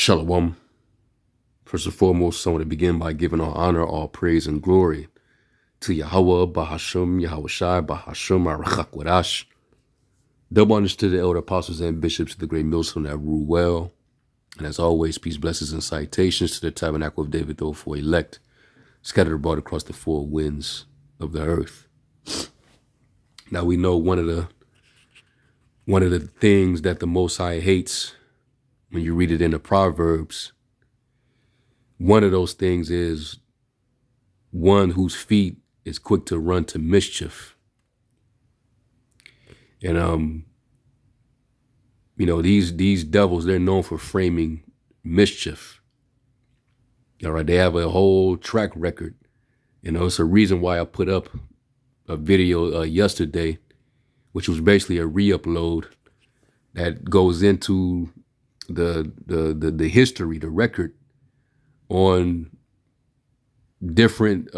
Shalom. First and foremost, I want to begin by giving all honor, all praise, and glory to Yahweh, Bahasham, Yahweh Shai, Bahasham, Arachak Wadash. Double honors to the elder apostles and bishops of the great millstone that rule well. And as always, peace, blessings, and citations to the tabernacle of David, though for elect, scattered abroad across the four winds of the earth. Now we know one of the things that the Most High hates when you read it in the Proverbs. One of those things is one whose feet is quick to run to mischief. And these devils, they're known for framing mischief. All right, they have a whole track record. It's a reason why I put up a video yesterday, which was basically a re-upload that goes into the history, the record on different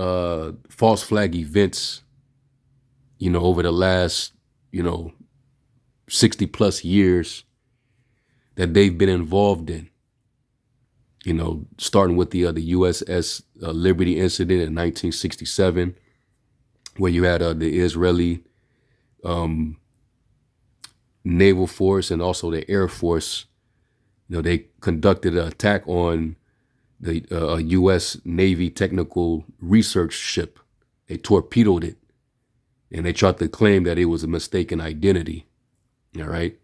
false flag events, over the last, 60 plus years that they've been involved in. Starting with the USS Liberty incident in 1967, where you had the Israeli Naval Force and also the Air Force. They conducted an attack on the U.S. Navy technical research ship. They torpedoed it, and they tried to claim that it was a mistaken identity. All right.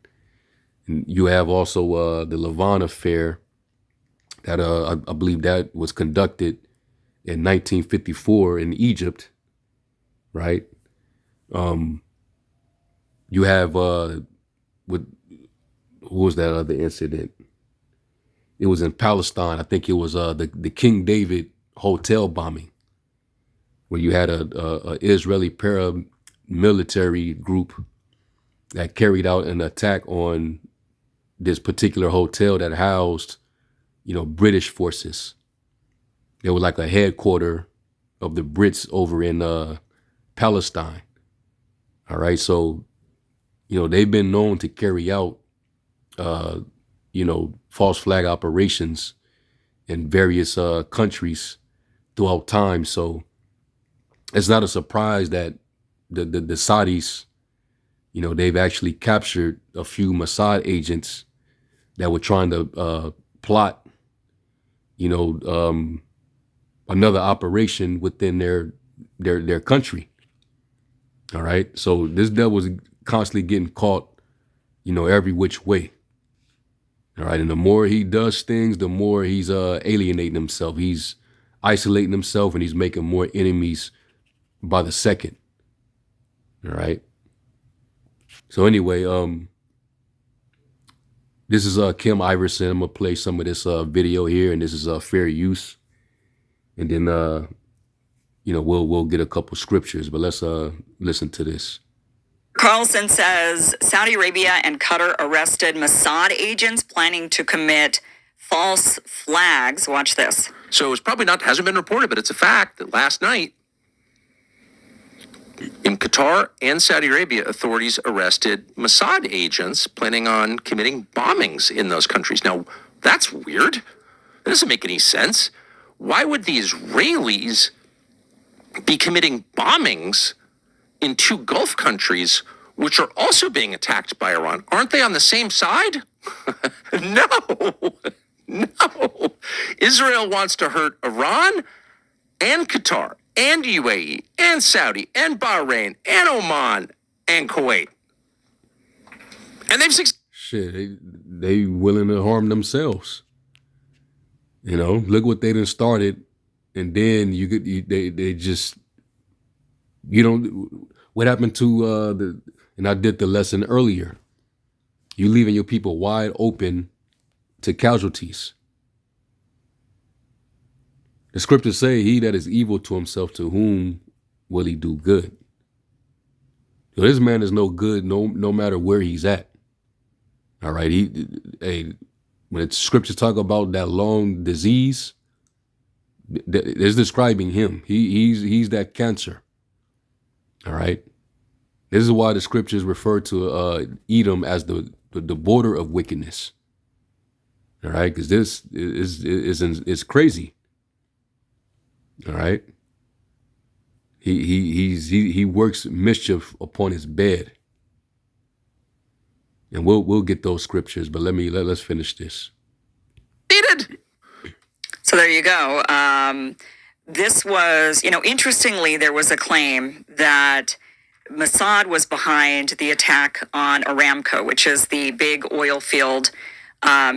And you have also the Lavon affair that I believe that was conducted in 1954 in Egypt. Right. You have who was that other incident? It was in Palestine. I think it was the King David hotel bombing, where you had a Israeli paramilitary group that carried out an attack on this particular hotel that housed, British forces. They were like a headquarter of the Brits over in Palestine. All right, so they've been known to carry out false flag operations in various countries throughout time. So it's not a surprise that the Saudis, they've actually captured a few Mossad agents that were trying to plot, another operation within their country. All right. So this devil's constantly getting caught, every which way. All right. And the more he does things, the more he's alienating himself. He's isolating himself, and he's making more enemies by the second. All right. So anyway, this is Kim Iverson. I'm gonna play some of this video here, and this is fair use. And then we'll get a couple scriptures, but let's listen to this. Carlson says Saudi Arabia and Qatar arrested Mossad agents planning to commit false flags. Watch this. So it's probably hasn't been reported, but it's a fact that last night in Qatar and Saudi Arabia, authorities arrested Mossad agents planning on committing bombings in those countries. Now, that's weird. That doesn't make any sense. Why would the Israelis be committing bombings in two Gulf countries, which are also being attacked by Iran? Aren't they on the same side? No. Israel wants to hurt Iran and Qatar and UAE and Saudi and Bahrain and Oman and Kuwait. And they've Shit, they willing to harm themselves. Look what they done started, and then what happened to and I did the lesson earlier. You leaving your people wide open to casualties. The scriptures say, he that is evil to himself, to whom will he do good? So this man is no good, no matter where he's at. All right. When the scriptures talk about that long disease, it's describing him. He's that cancer. All right. This is why the scriptures refer to Edom as the border of wickedness. All right, because this is crazy. All right, he works mischief upon his bed, and we'll get those scriptures. But let's finish this. Needed. So there you go. This was, interestingly, there was a claim that Mossad was behind the attack on Aramco, which is the big oil field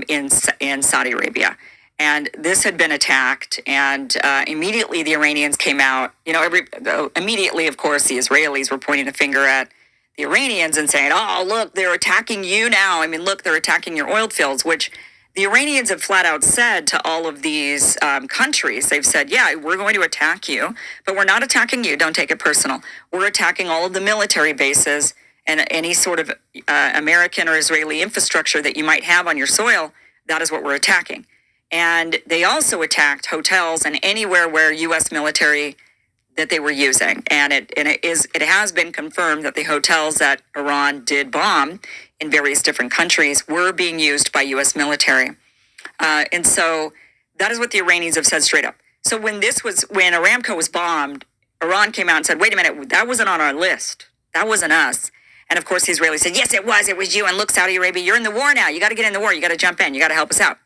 in Saudi Arabia. And this had been attacked, and immediately the Iranians came out. Immediately, of course, the Israelis were pointing the finger at the Iranians and saying, "Oh, look, they're attacking you now. I mean, look, they're attacking your oil fields," which the Iranians have flat out said to all of these countries. They've said, yeah, we're going to attack you, but we're not attacking you. Don't take it personal. We're attacking all of the military bases and any sort of American or Israeli infrastructure that you might have on your soil. That is what we're attacking. And they also attacked hotels and anywhere where U.S. military that they were using. And it has been confirmed that the hotels that Iran did bomb in various different countries were being used by U.S. military. And so that is what the Iranians have said straight up. So when Aramco was bombed, Iran came out and said, wait a minute, that wasn't on our list. That wasn't us. And of course, the Israelis said, yes, it was you. And look, Saudi Arabia, you're in the war now. You got to get in the war. You got to jump in. You got to help us out.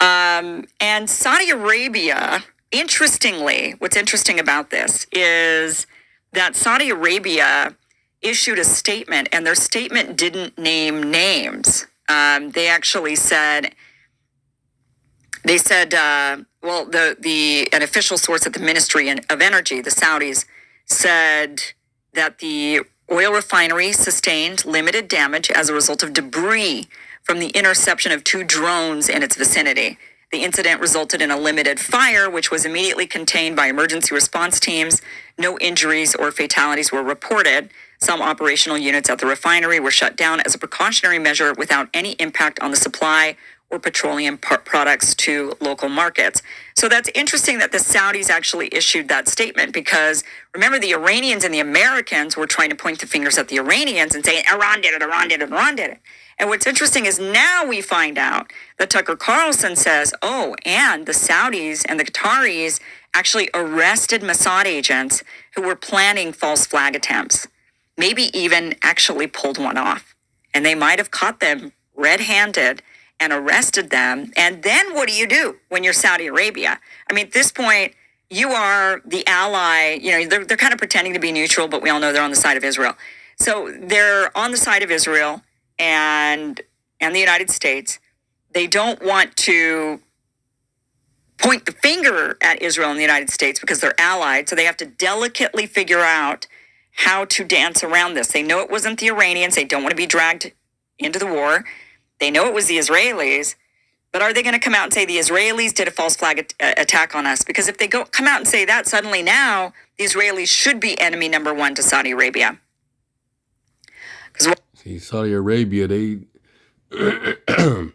And Saudi Arabia, interestingly, what's interesting about this is that Saudi Arabia issued a statement, and their statement didn't name names. They actually said, an official source at the Ministry of Energy, the Saudis, said that the oil refinery sustained limited damage as a result of debris from the interception of 2 drones in its vicinity. The incident resulted in a limited fire, which was immediately contained by emergency response teams. No injuries or fatalities were reported. Some operational units at the refinery were shut down as a precautionary measure without any impact on the supply or petroleum products to local markets. So that's interesting that the Saudis actually issued that statement, because remember, the Iranians and the Americans were trying to point the fingers at the Iranians and saying, Iran did it, Iran did it, Iran did it. And what's interesting is now we find out that Tucker Carlson says, oh, and the Saudis and the Qataris actually arrested Mossad agents who were planning false flag attempts, maybe even actually pulled one off. And they might have caught them red-handed and arrested them. And then what do you do when you're Saudi Arabia? I mean, at this point, you are the ally. They're kind of pretending to be neutral, but we all know they're on the side of Israel. So they're on the side of Israel and the United States. They don't want to point the finger at Israel and the United States because they're allied. So they have to delicately figure out how to dance around this. They know it wasn't the Iranians. They don't want to be dragged into the war. They know it was the Israelis. But are they going to come out and say the Israelis did a false flag attack on us? Because if they come out and say that, suddenly now the Israelis should be enemy number 1 to Saudi Arabia. See, Saudi Arabia, I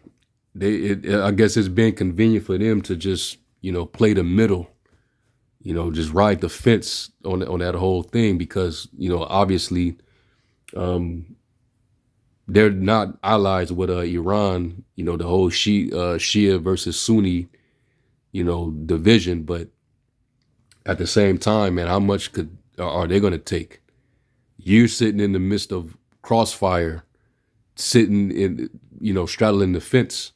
guess it's been convenient for them to just, play the middle, just ride the fence on that whole thing, because, obviously, they're not allies with Iran, the whole Shia versus Sunni, division. But at the same time, man, how much are they going to take? You're sitting in the midst of crossfire, sitting in, straddling the fence.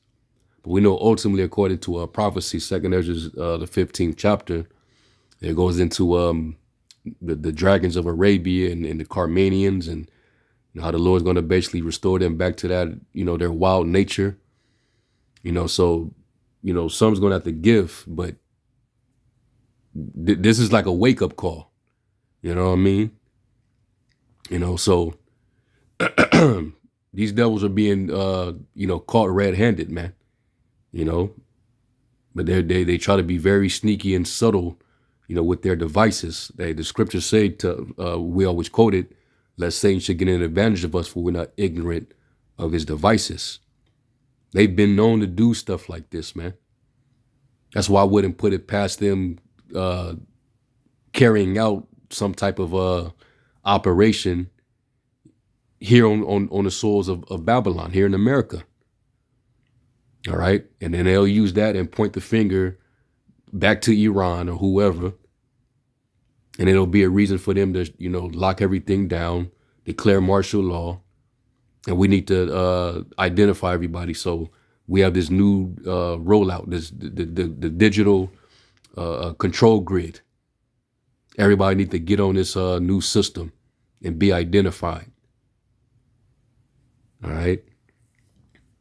But we know ultimately, according to a prophecy, 2nd Ezra, the 15th chapter, it goes into the dragons of Arabia and the Carmanians, and how the Lord's going to basically restore them back to that, their wild nature. So, some's going to have to give, but this is like a wake-up call. You know what I mean? So these devils are being, caught red-handed, man. But they try to be very sneaky and subtle, with their devices. The scriptures say we always quote it, lest Satan should get an advantage of us, for we're not ignorant of his devices. They've been known to do stuff like this, man. That's why I wouldn't put it past them carrying out some type of operation here on the soils of Babylon, here in America. All right. And then they'll use that and point the finger back to Iran or whoever. And it'll be a reason for them to, lock everything down, declare martial law. And we need to identify everybody. So we have this new rollout, the digital control grid. Everybody needs to get on this new system and be identified. All right.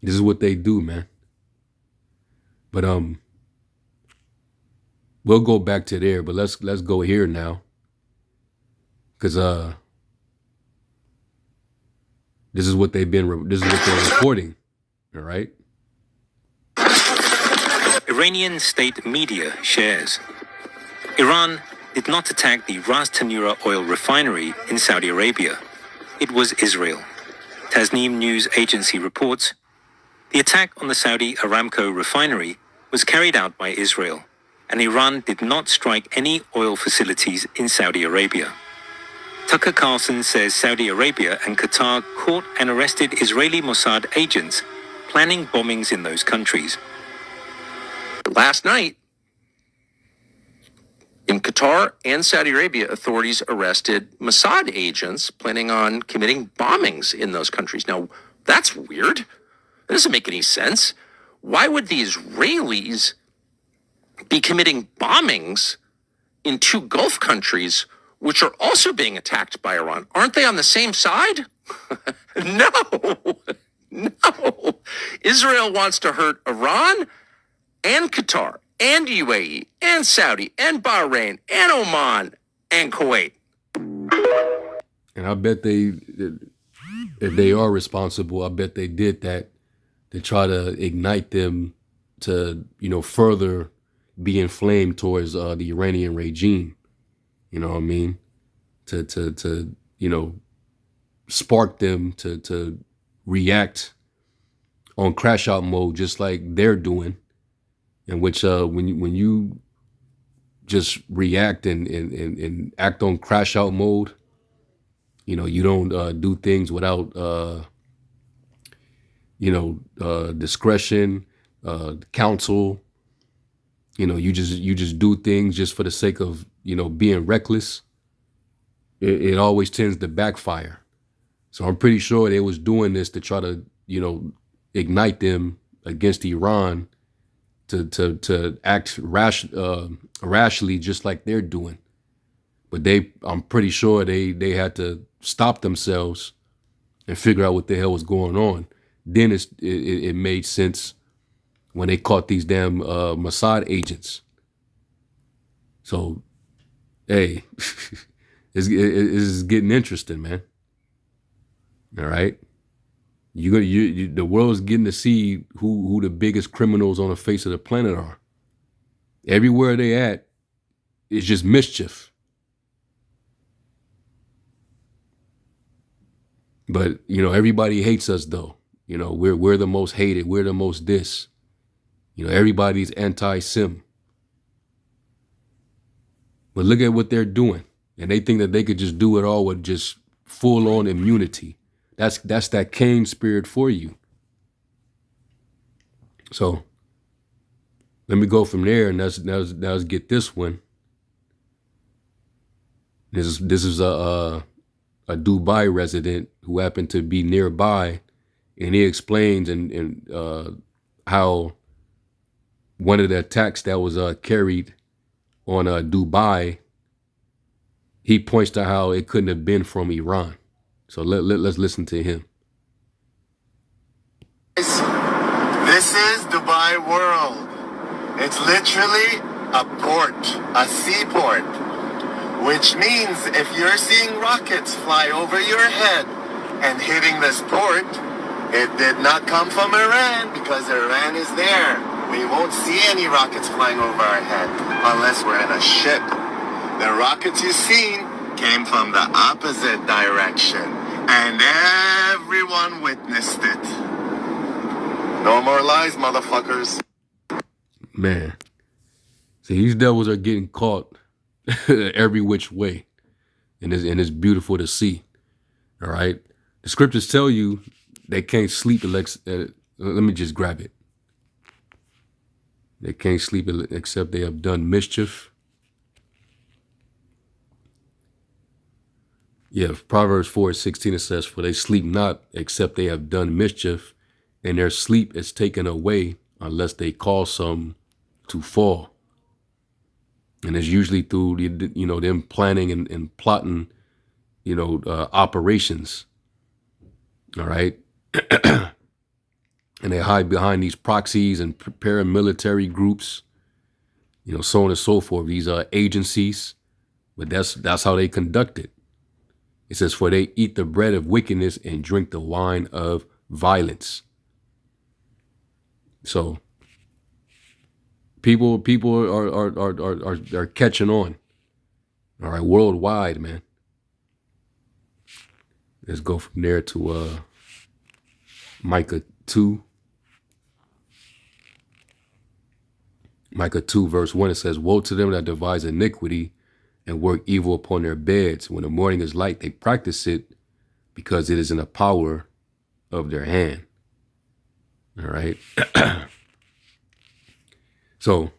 This is what they do, man. But we'll go back to there, but let's go here now. Cause this is what they're reporting. All right. Iranian state media shares. Iran did not attack the Ras Tanura oil refinery in Saudi Arabia. It was Israel. Tasnim News Agency reports the attack on the Saudi Aramco refinery was carried out by Israel, and Iran did not strike any oil facilities in Saudi Arabia. Tucker Carlson says Saudi Arabia and Qatar caught and arrested Israeli Mossad agents planning bombings in those countries. Last night, in Qatar and Saudi Arabia, authorities arrested Mossad agents planning on committing bombings in those countries. Now, that's weird. That doesn't make any sense. Why would the Israelis be committing bombings in two Gulf countries, which are also being attacked by Iran? Aren't they on the same side? No. Israel wants to hurt Iran and Qatar and UAE and Saudi and Bahrain and Oman and Kuwait. And I bet if they are responsible, I bet they did that to try to ignite them to, further be inflamed towards the Iranian regime. You know what I mean? To spark them to react on crash out mode, just like they're doing. In which when you just react and act on crash out mode, you don't do things without discretion, counsel. You just do things just for the sake of being reckless. It always tends to backfire. So I'm pretty sure they was doing this to try to ignite them against Iran. To act rashly, just like they're doing, but I'm pretty sure they had to stop themselves and figure out what the hell was going on. Then it made sense when they caught these damn Mossad agents. So, hey, it's getting interesting, man. All right. The world's getting to see who the biggest criminals on the face of the planet are. Everywhere they at, it's just mischief. But everybody hates us though. We're the most hated. We're the most this. Everybody's anti-Sim. But look at what they're doing, and they think that they could just do it all with just full-on immunity. That's that Cain spirit for you. So let me go from there, and let's get this one. This is a Dubai resident who happened to be nearby, and he explains and how one of the attacks that was carried on Dubai, he points to how it couldn't have been from Iran. So let's listen to him. This is Dubai World. It's literally a port, a seaport, which means if you're seeing rockets fly over your head and hitting this port, it did not come from Iran because Iran is there. We won't see any rockets flying over our head unless we're in a ship. The rockets you've seen came from the opposite direction, and everyone witnessed it. No more lies, motherfuckers. Man, see, these devils are getting caught every which way, and it's beautiful to see. All right, the scriptures tell you they can't sleep. Let me just grab it. They can't sleep except they have done mischief. Yeah, Proverbs 4:16, it says, for they sleep not except they have done mischief, and their sleep is taken away unless they cause some to fall. And it's usually through, them planning and plotting, operations. All right. And they hide behind these proxies and paramilitary groups, so on and so forth. These are agencies, but that's how they conduct it. It says, for they eat the bread of wickedness and drink the wine of violence. So people are catching on. All right, worldwide, man. Let's go from there to Micah 2. Micah 2 verse 1, it says, woe to them that devise iniquity and work evil upon their beds. When the morning is light, they practice it because it is in the power of their hand. All right. So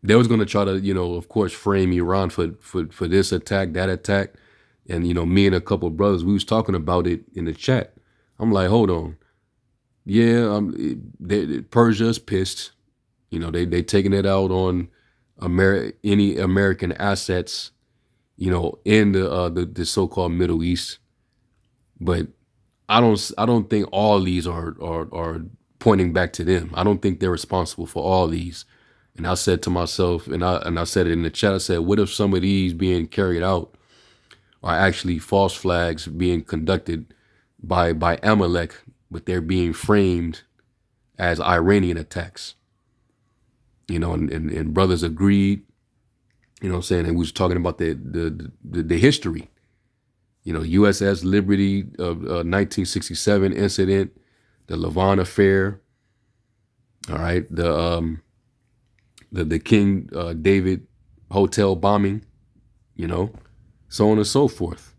they was going to try to, of course, frame Iran for this attack, that attack. And, me and a couple of brothers, we was talking about it in the chat. I'm like, hold on. Yeah, Persia's pissed. They taking it out on any American assets, in the so-called Middle East. But I don't think all these are pointing back to them. I don't think they're responsible for all these. And I said to myself, and I said it in the chat, I said, what if some of these being carried out are actually false flags being conducted by Amalek, but they're being framed as Iranian attacks? And brothers agreed, what I'm saying? And we was talking about the history, USS Liberty of 1967 incident, the Lavon affair. All right. The King David hotel bombing, so on and so forth.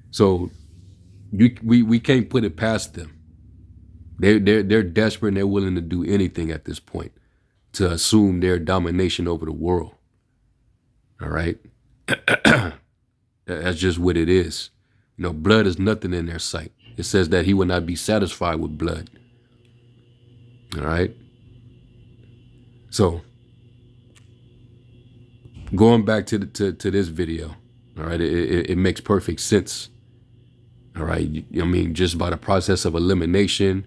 So we can't put it past them. They're desperate and they're willing to do anything at this point to assume their domination over the world. All right. That's just what it is. Blood is nothing in their sight. It says that he will not be satisfied with blood. All right. So going back to this video, all right, it makes perfect sense. All right. Just by the process of elimination,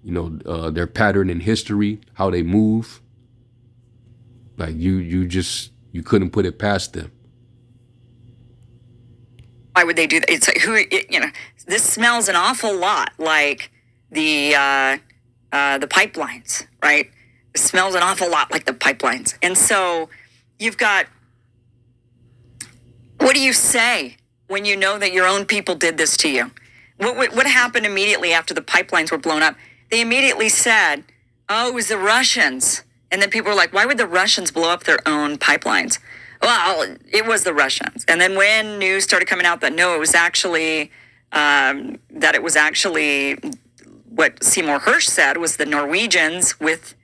their pattern in history, how they move. Like you couldn't put it past them. Why would they do that? It's like, this smells an awful lot like the pipelines, right? It smells an awful lot like the pipelines. And so you've got, what do you say when you know that your own people did this to you? What happened immediately after the pipelines were blown up? They immediately said, oh, it was the Russians. And then people were like, why would the Russians blow up their own pipelines? Well, it was the Russians. And then when news started coming out that no, it was actually what Seymour Hersh said was the Norwegians with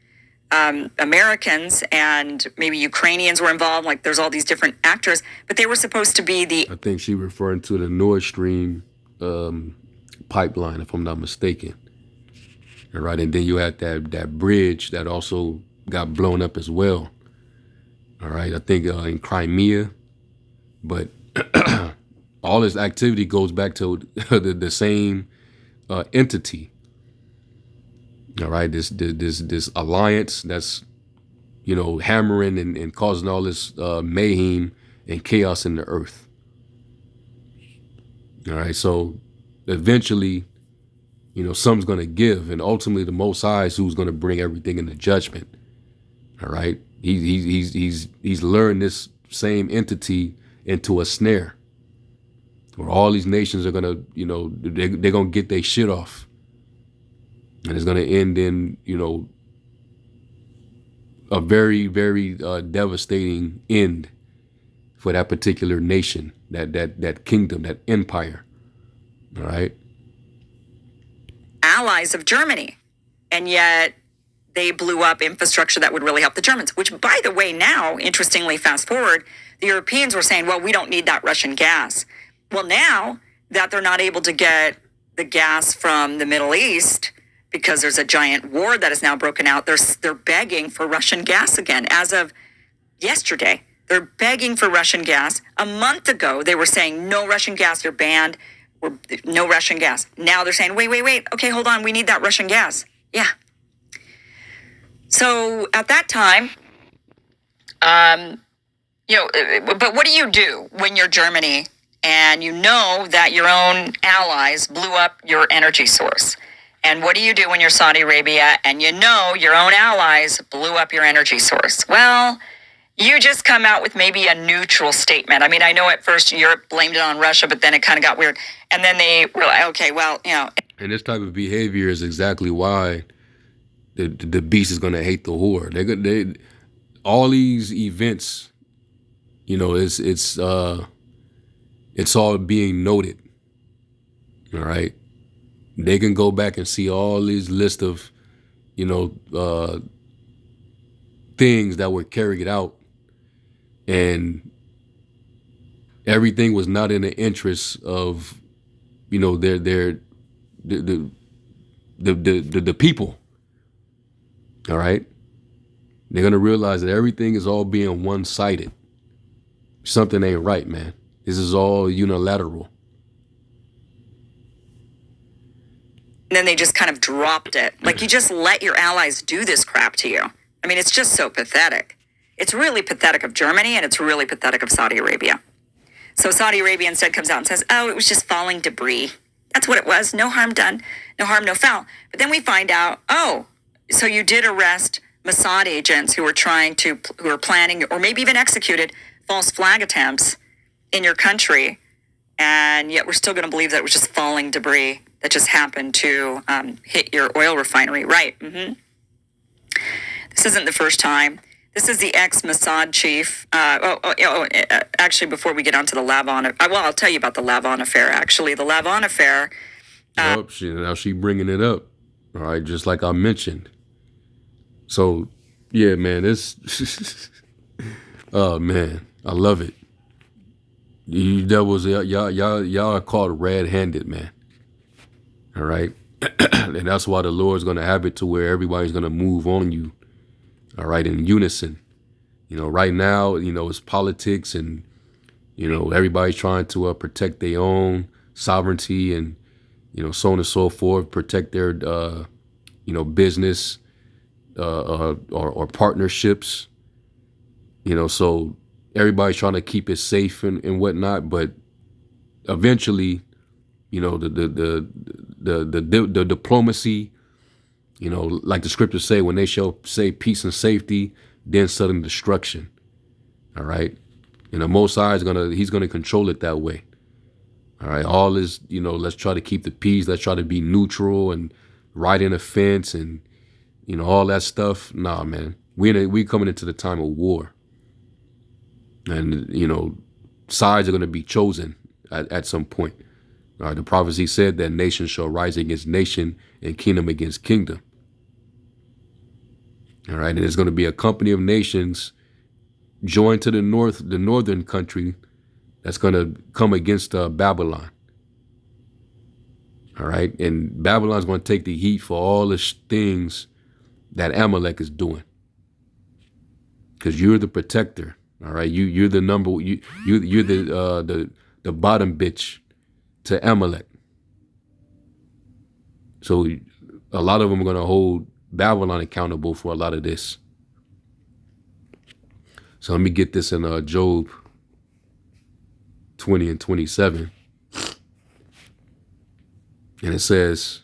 Americans and maybe Ukrainians were involved. Like there's all these different actors, but they were supposed to be I think she referring to the Nord Stream pipeline, if I'm not mistaken. All right, and then you had that bridge that also got blown up as well. All right, I think in Crimea, but all this activity goes back to the same entity. All right, this alliance that's hammering and causing all this mayhem and chaos in the earth. All right, so eventually, some's going to give, and ultimately the Most High is who's going to bring everything into judgment. All right, he's luring this same entity into a snare, where all these nations are gonna, they're gonna get their shit off, and it's gonna end in, a very, very devastating end for that particular nation, that kingdom, that empire. All right. Allies of Germany, and yet they blew up infrastructure that would really help the Germans, which, by the way, now, interestingly, fast forward, the Europeans were saying, well, we don't need that Russian gas. Well, now that they're not able to get the gas from the Middle East because there's a giant war that has now broken out, they're begging for Russian gas again. As of yesterday, they're begging for Russian gas. A month ago, they were saying, no Russian gas, you're banned. No Russian gas. Now they're saying, wait. Okay, hold on. We need that Russian gas. Yeah. So at that time, but what do you do when you're Germany and you know that your own allies blew up your energy source? And what do you do when you're Saudi Arabia and you know your own allies blew up your energy source? Well, you just come out with maybe a neutral statement. I mean, I know at first Europe blamed it on Russia, but then it kind of got weird. And then they were like, okay, well, And this type of behavior is exactly why the beast is going to hate the whore. They all these events, it's all being noted. All right. They can go back and see all these list of, things that were carried out. And everything was not in the interest of, the people. All right. They're gonna realize that everything is all being one-sided. Something ain't right, man. This is all unilateral. And then they just kind of dropped it. Like, you just let your allies do this crap to you. I mean, it's just so pathetic. It's really pathetic of Germany, and it's really pathetic of Saudi Arabia. So Saudi Arabia instead comes out and says, oh, it was just falling debris. That's what it was. No harm done. No harm, no foul. But then we find out, oh, so you did arrest Mossad agents who were planning, or maybe even executed, false flag attempts in your country. And yet we're still going to believe that it was just falling debris that just happened to hit your oil refinery. Right. Mm-hmm. This isn't the first time. This is the ex-Mossad chief. Actually, before we get onto the Lavon, I'll tell you about the Lavon affair, actually. The Lavon affair. Now she bringing it up. All right, just like I mentioned. So, yeah, man, oh, man, I love it. Y'all are caught red-handed, man. All right? And that's why the Lord's going to have it to where everybody's going to move on you. All right, in unison. Right now, it's politics and, everybody's trying to protect their own sovereignty and, so on and so forth, protect their, business or partnerships. So everybody's trying to keep it safe and whatnot. But eventually, the diplomacy, like the scriptures say, when they shall say peace and safety, then sudden destruction. All right. And the Most High he's gonna control it that way. All right. All is, let's try to keep the peace. Let's try to be neutral and right in a fence and, all that stuff. Nah, man. We coming into the time of war. And, sides are gonna be chosen at some point. All right. The prophecy said that nation shall rise against nation and kingdom against kingdom. All right, and there's going to be a company of nations joined to the northern country that's going to come against Babylon. All right, and Babylon's going to take the heat for all the things that Amalek is doing, because you're the protector. All right, you're the you're the bottom bitch to Amalek. So a lot of them are going to hold Babylon accountable for a lot of this. So let me get this in Job 20 and 27. And it says,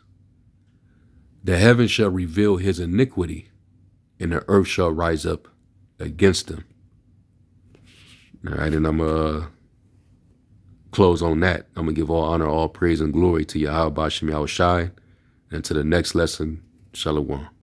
the heavens shall reveal his iniquity, and the earth shall rise up against him. All right, and I'm going to close on that. I'm going to give all honor, all praise, and glory to Yahweh B'Shem Yahushai. And to the next lesson, Shalom.